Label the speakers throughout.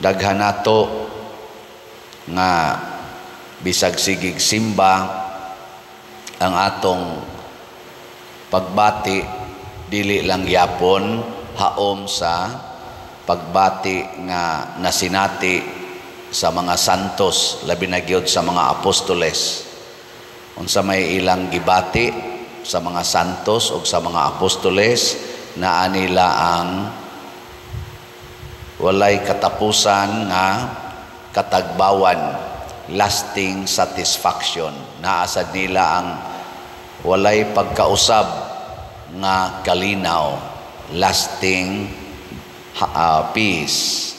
Speaker 1: Daghan nato nga bisag sigig simba ang atong pagbati dili lang yapon haom sa pagbati nga nasinati sa mga santos, labi na gyud sa mga apostoles. Unsa may ilang gibati sa mga santos o sa mga apostoles na anila ang walay katapusan nga katagbawan, lasting satisfaction. Naasad nila ang walay pagkausab nga kalinaw, lasting peace.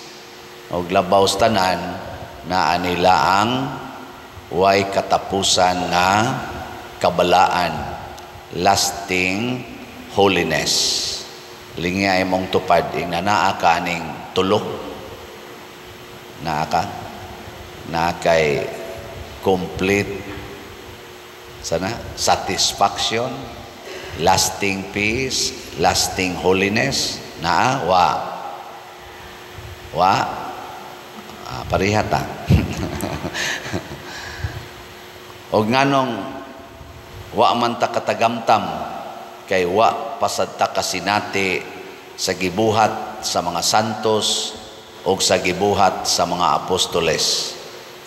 Speaker 1: O labaw tanan na anila ang way katapusan nga kabalaan, lasting holiness. Lingi ay mong tupad ing nanaa ka ning tulok, naa kay complete sana satisfaction, lasting peace, lasting holiness. Naa parihata. Og nganong wa man ta katagamtam kay wa pasad ta kasinati sa gibuhat sa mga santos o sa gibuhat sa mga apostoles.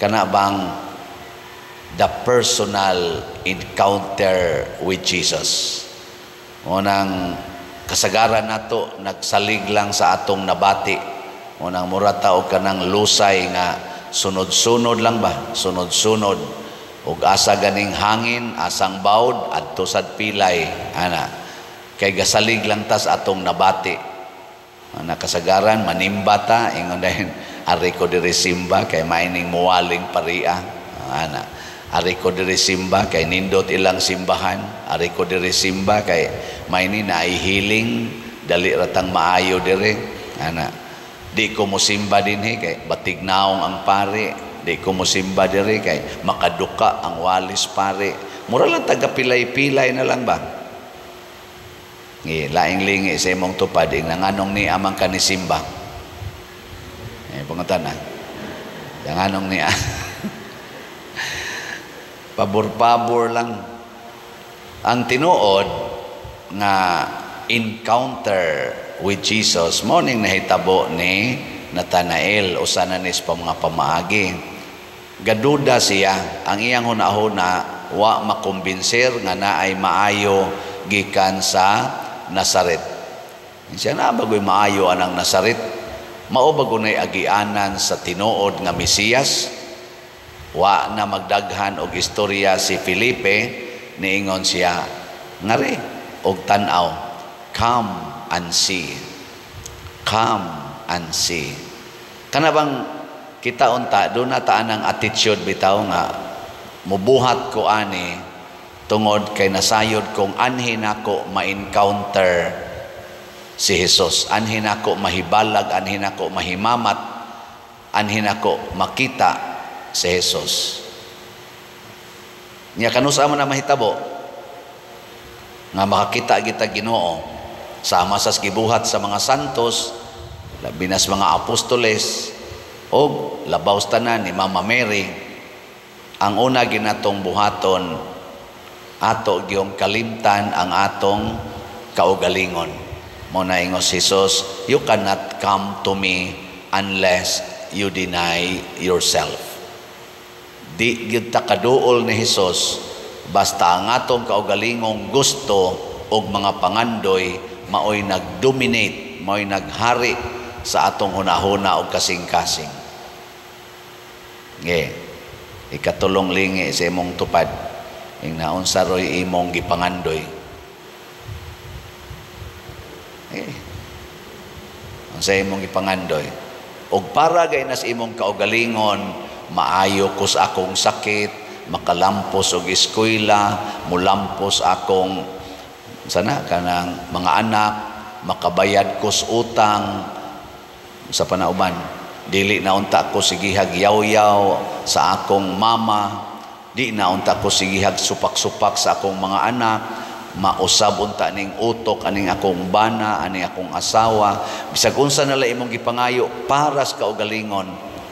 Speaker 1: Kana bang the personal encounter with Jesus. Unang kasagaran nato nagsalig lang sa atong nabati. Unang murata og kanang lusay nga sunod-sunod lang ba? Sunod-sunod. Ug asa ganing hangin, asang bawd adto sad pilay ana. Kay gasalig lang tas atong nabati. Ana kasagaran manimba ta ingon dahin ari ko diri simba kay maining muwaling paria. Ana. Ari ko diri simba kay nindot ilang simbahan. Ari ko diri simba kay maini na healing dali ratang maayo diri. Ana. Di ko musimba dinhi kay batig naong ang pare. Di ko musimba diri kay makaduka ang walis pare. Mura lang taga pilay-pilay na lang ba? Laing lingi sa imong tupad ing nanganong ni amang kanisimba. Pangatan na. Nanganong ni pabor-pabor lang. Ang tinuod nga encounter with Jesus, morning nahitabo ni Nathanael usa na nis pa mga pamaagi. Gaduda siya, ang iyang hunahuna wa makumbinsir nga naay maayo gikan sa Nazaret. Siya na bagoy maayo anang Nazaret, mao bagunay agianan sa tinuod nga Mesiyas. Wa na magdaghan og istorya si Felipe, niingon siya ngari og tan-aw, come and see. Come and see. Kana bang kita unta do na taan ang attitude bitaw nga mubuhat ko ani tungod kay nasayod kong anhin ako ma-encounter si Jesus. Anhin ako mahibalag, anhin ako mahimamat, anhin ako makita si Jesus. Nya kanusa man na mahitabo nga makakita kita Ginoo sama sa gibuhat sa mga santos, labi na sa mga apostoles o labaw tanan ni Mama Mary. Ang una ginatong buhaton ato gyung kalimtan ang atong kaugalingon. Mo na ingos Jesus, you cannot come to me unless you deny yourself. Di gyud ta kaduol ni Jesus basta ang atong kaugalingong gusto og mga pangandoy maoy nagdominate, maoy naghari sa atong hunahuna og kasing-kasing. Ikatulong lingi sa imong tupad ing naunsa roy imong gipangandoy. Unsa imong gipangandoy? Og para gay nas imong kaugalingon, maayo ko sa akong sakit, makalampos og eskwela, mulampos akong sana kanang mga anak, makabayad ko sa utang sa panauban. Dili na unta ko sigihag yaw-yaw sa akong mama, di na unta ko sigihag supak-supak sa akong mga anak, mausab unta ning utok aning akong bana, aning akong asawa, bisag unsa nala imong gipangayo para sa kaugalingon,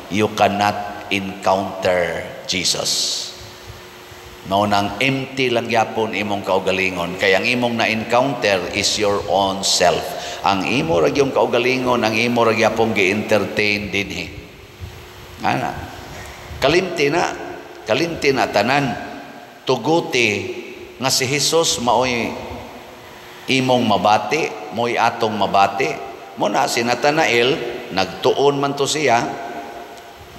Speaker 1: you cannot encounter Jesus. Mao nang empty lang gyapon imong kaugalingon, kay ang imong na-encounter is your own self. Ang imo ra gyung kaugalingon, ang imo ra gyapon gi-entertain dinhi. Ana. Kalimti na tanan tuguti nga si Jesus maoy imong mabati, mo'y atong mabati. Mo na si Natanael nagtuon man to siya.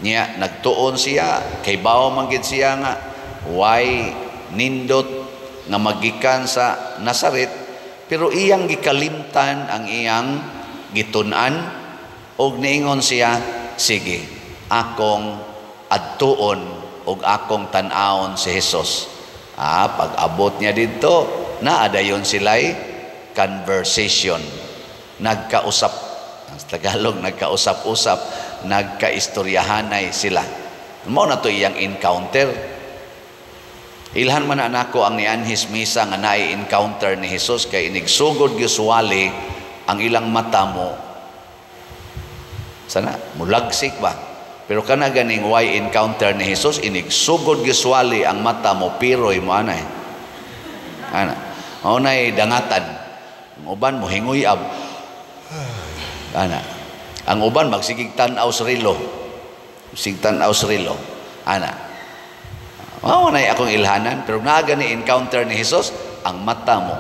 Speaker 1: Niya nagtuon siya kay bawo man gid siya nga why nindot nga magikan sa Nazaret, pero iyang gikalimtan ang iyang gitun-an og niingon siya, sige, akong adtuon og akong tan-awon si Jesus. Pag-abot niya dito, naadayon sila'y conversation. Nagkausap, ang Tagalog, nagkausap-usap, nagkaistoryahanay sila. Mao na to iyang encounter. Ilhan man anako ang nianhis misa nga naay-encounter ni Jesus, kay inigsugod usually ang ilang mata mo. Sana, mulagsik ba? Pero kana ganing why encounter ni Jesus, inigsugod usually ang mata mo, piroy mo anay. Ana. Maunay dangatan. Ang uban mo hinguyab. Ana. Ang uban magsigig tan-aw sa rilo. Sig tan-aw sa rilo. Ana. Maunay akong ilhanan, pero naaga ni encounter ni Jesus, ang mata mo.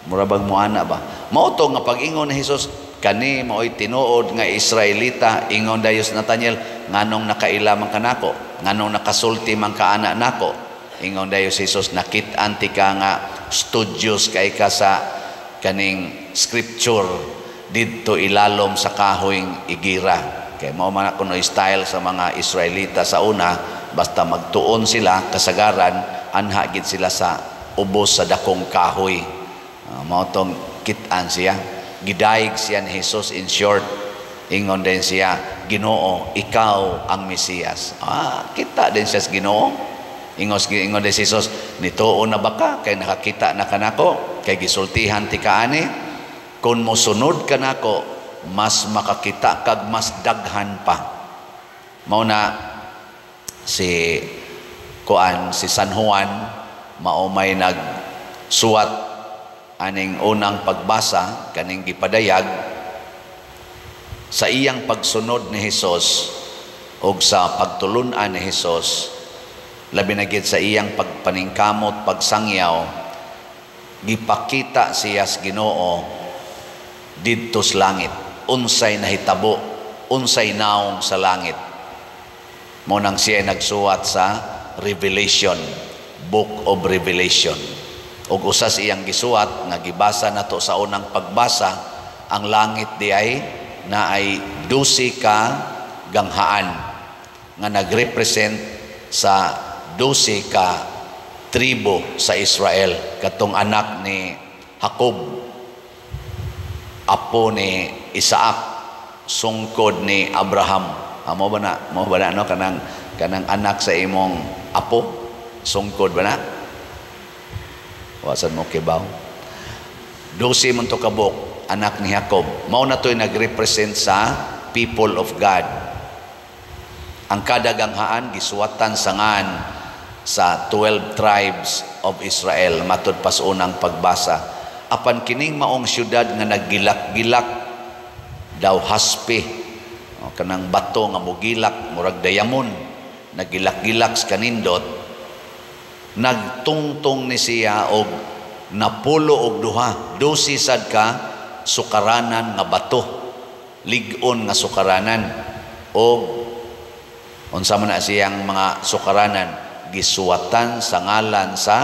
Speaker 1: Murabag mo ana ba? Mao to nga pag-ingon ni Jesus, kani maoy tinuod nga Israelita, ingon dayos Nathanael, nganong nakailamang ka nako, nganong nakasulti man ka ana nako. Ingon dayos Jesus, nakit-an ti ka nga studios kay ka sa kaning scripture didto ilalom sa kahoyng igira. Kay mao man kuno style sa mga Israelita sa una, basta magtuon sila kasagaran, anha gid sila sa ubos sa dakong kahoy. Mao tong kit-an siya. Gidayeg siya ni Jesus. In short, ingon din siya, Ginoo, ikaw ang Mesiyas. Kita din siya sa Ginoo. Ingon din si Jesus, nituon na ba ka? Kay nakakita na ka nako, kay gisultihan ti kaani. Kung mosunod ka nako, mas makakita kag mas daghan pa. Mao na si San Juan, mao may nagsuwat aning unang pagbasa kaning gipadayag sa iyang pagsunod ni Jesus og sa pagtulun-an ni Jesus, labi na gid sa iyang pagpaningkamot, pagsangyaw, gipakita siya sa Ginoo didto sa langit, unsay nahitabo, unsay naong sa langit. Mo nang siya nagsuwat sa Revelation, Book of Revelation. Ug usas iyang gisuwat nga gibasa nato sa unang pagbasa, ang langit di ay na ay 12 ka ganghaan nga nagrepresent sa 12 ka tribo sa Israel, katong anak ni Jacob, apo ni Isaac, sungkod ni Abraham. Mo ba na no kanang anak sa imong apo, sungkod ba na? Wasan mo kibaw. 12 man to kabuk, anak ni Jacob. Mao na to'y nagrepresent sa people of God. Ang kada ganghaan gisuwatan sangan sa 12 tribes of Israel matud pas unang pagbasa. Apan kining maong syudad nga naggilak-gilak daw haspe, kanang bato nga mugilak murag diamond, naggilak-gilak sa kanindot, nagtungtong ni siya og napulo og duha, 12 sad ka sukaranan nga bato, lig-on nga sukaranan, og unsa man na siyang mga sukaranan gisuwatan sa ngalan sa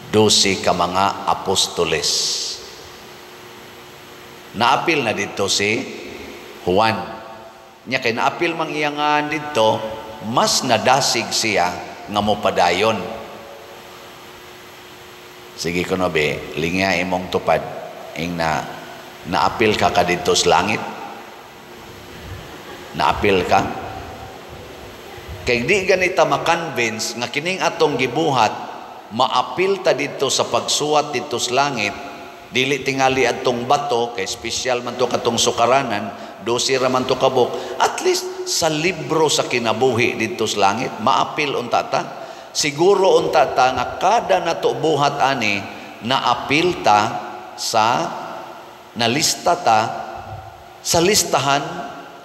Speaker 1: 12 ka mga apostoles. Naapil na dito si Juan. Nya kay naapil mang iyangan dito, mas nadasig siya nga mopadayon. Sige kuno be, linga imong tupad ing naapil ka dito sa langit. Naapil ka. Kay di ganita makonvince nga kining atong gibuhat maapil ta dito sa pagsuwat dito sa langit, dili tingali adtong bato, kay special man to katong sukaranan, 12 ra man to kabuk, at least sa libro sa kinabuhi dito sa langit, maapil unta ta. Siguro unta ta nga kada nato buhat ani, naapil ta sa nalista ta sa listahan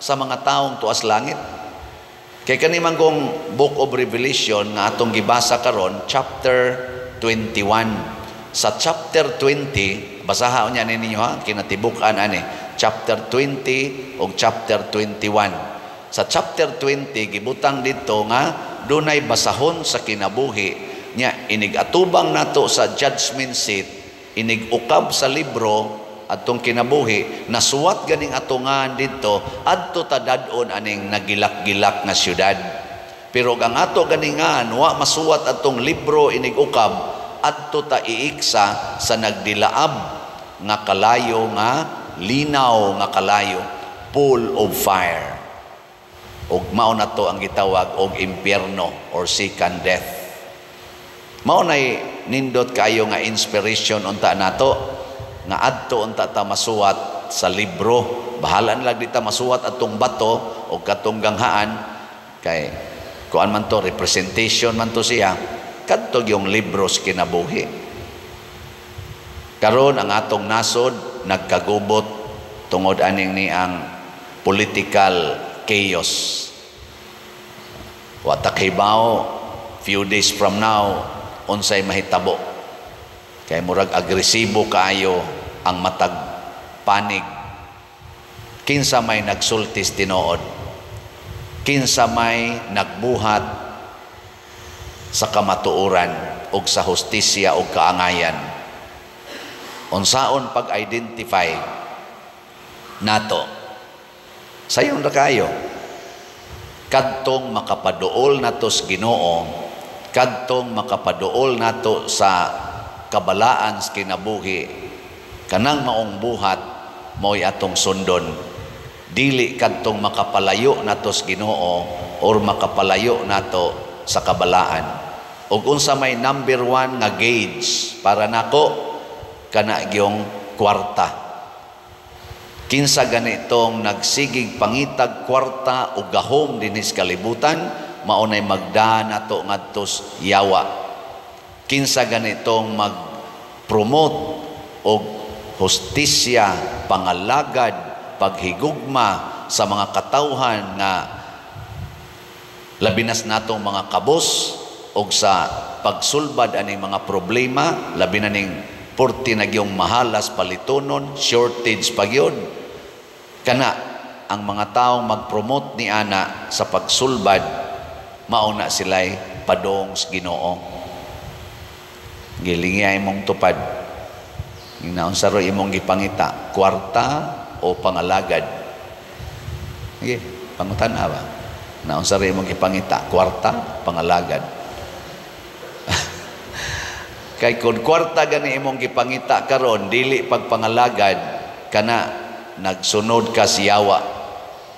Speaker 1: sa mga taong tuas langit. Kay kanimang kong Book of Revelation nga atong gibasa karon, chapter 21. Sa chapter 20, basaha niya ninyo ha, kinatibukan ani, chapter 20 o chapter 21. Sa chapter 20 gibutang dito nga dunay basahon sa kinabuhi nya, inig-atubang nato sa judgment seat, inig-ukab sa libro atong kinabuhi, nasuwat ganing atungan dito adto ta dadon aning nagilak-gilak nga syudad. Pero ang ato ganingan wa masuwat atong libro inig-ukab, adto ta iiksa sa nagdilaab nga kalayo nga linaw nga kalayo, pool of fire. Ug mao na to ang gitawag og impyerno or second death. Mao nay nindot kayo nga inspiration unta nato nga adto unta ta masuwat sa libro. Bahala lang dita masuwat atong bato o katong ganghaan, kay kuan man to, representation man to siya kadto yung libro sa kinabuhi. Karon ang atong nasod nagkagubot tungod aning ni ang political chaos. Watak hibaw few days from now unsay mahitabo, kay murag agresibo kaayo ang matag panig. Kinsa may nagsultis tinuod, kinsa may nagbuhat sa kamatuoran ug sa hustisya ug kaangayan. Unsaon pag-identify nato? Sayon ra kayo kadtong makapaduol nato sa Ginoo, kadtong makapaduol nato sa kabalaan sa kinabuhi, kanang maong buhat mo'y atong sundon. Dili kadtong makapalayo nato sa Ginoo or makapalayo nato sa kabalaan. Ug unsa may number 1 nga gauge para nako, kana gyung kwarta. Kinsa ganitong nagsigig pangitag kwarta o gahom dinis kalibutan, maunay magdaan nato ngadtos yawa. Kinsa ganitong mag-promote o hustisya, pangalagad, paghigugma sa mga katawhan nga labinas natong mga kabos o sa pagsulbad aning mga problema, labi na ning porti nagyong mahalas palitonon, shortage pagyod. Kana ang mga taong mag-promote ni ana sa pagsulbad, mauna sila'y padong sa Ginoo. Gilingya imong tupad. Ginaon sa ro imong gipangita, kwarta o pangalagad. Sige, pangutan-a ba? Naon sa ro imong gipangita, kwarta, pangalagad. Kay kung kwarta gani imong gipangita karon, dili pagpangalagad, kana nagsunod ka siyawa.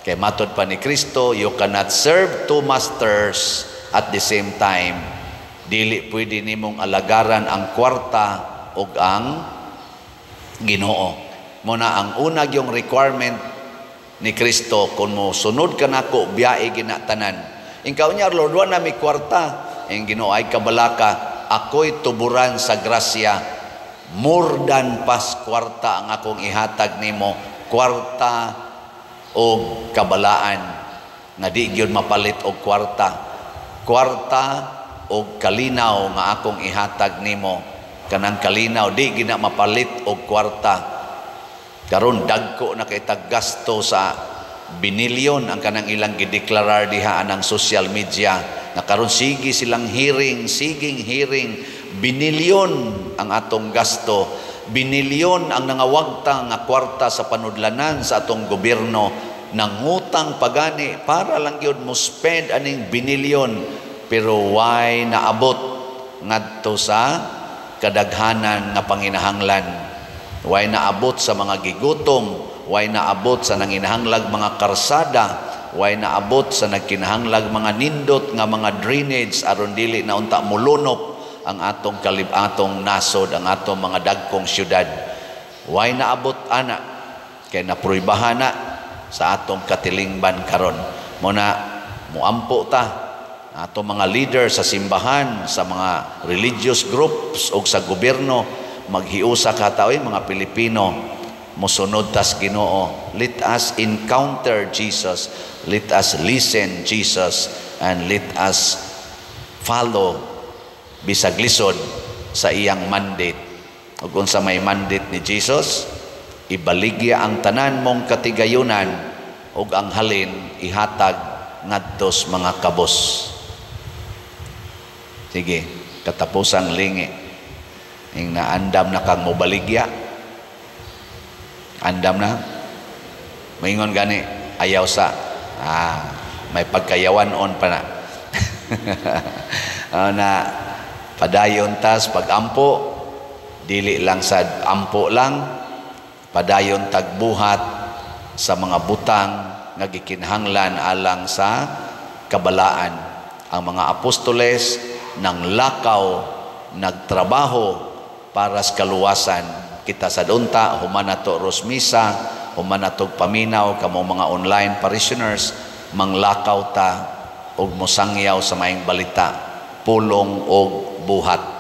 Speaker 1: Kay matod pa ni Kristo, you cannot serve two masters at the same time. Dili pwede nimong alagaran ang kwarta ug ang Ginoo. Muna ang unag yung requirement ni Kristo, kung mo sunod ka nako, biyae ginatanan. Ingkaw niya, Lord, wa na mi kwarta. Ang Ginoo ay kabalaka, ako'y tuburan sa grasya, more than pas kwarta ang akong ihatag nimo, kwarta o kabalaan, nga di gyud mapalit og kwarta. Kwarta o kalinaw nga akong ihatag nimo, kanang kalinaw di gina mapalit og kwarta. Karon dagko na kay taggasto sa binilyon ang kanang ilang gideklarar diha anang social media, na karon sige silang hearing, binilyon ang atong gasto, binilyon ang nangawagta nga kwarta sa panudlanan sa atong gobyerno, nangutang pagani para lang yun mo spend aning binilyon, pero why naabot ngadto sa kadaghanan nga panginahanglan, why naabot sa mga gigutom, why naabot sa nanginahanglag mga karsada, why naabot sa nagkinahanglag mga nindot nga mga drainage aron dili na unta mulunop ang atong atong nasod, ang atong mga dagkong syudad. Way naabot ana kay napruibahan na sa atong katilingban karon. Muna muampo ta atong mga leader sa simbahan, sa mga religious groups o sa gobyerno, maghiusa ka ta, mga Pilipino, musunod tas Ginoo. Let us encounter Jesus, let us listen Jesus, and let us follow bisag lisod sa iyang mandate. Ug unsa may mandate ni Jesus, ibaligya ang tanan mong katigayunan ug ang halin ihatag ngadtos mga kabos. Sige, katapusang lingi ing naandam na kang mobaligya. Andam na maingon gani ayaw sa may pagkayawan on pa na. Na padayon tas pagampo, dili lang sa ampo lang, padayon tagbuhat sa mga butang nga gikinahanglan alang sa kabalaan. Ang mga apostoles nang lakaw nagtrabaho para sa kaluwasan. Kita sa dunta human nato rosmisa, human nato paminaw kamo mga online parishioners, manglakaw ta og mosangyaw sa maayong balita, pulong og buhat.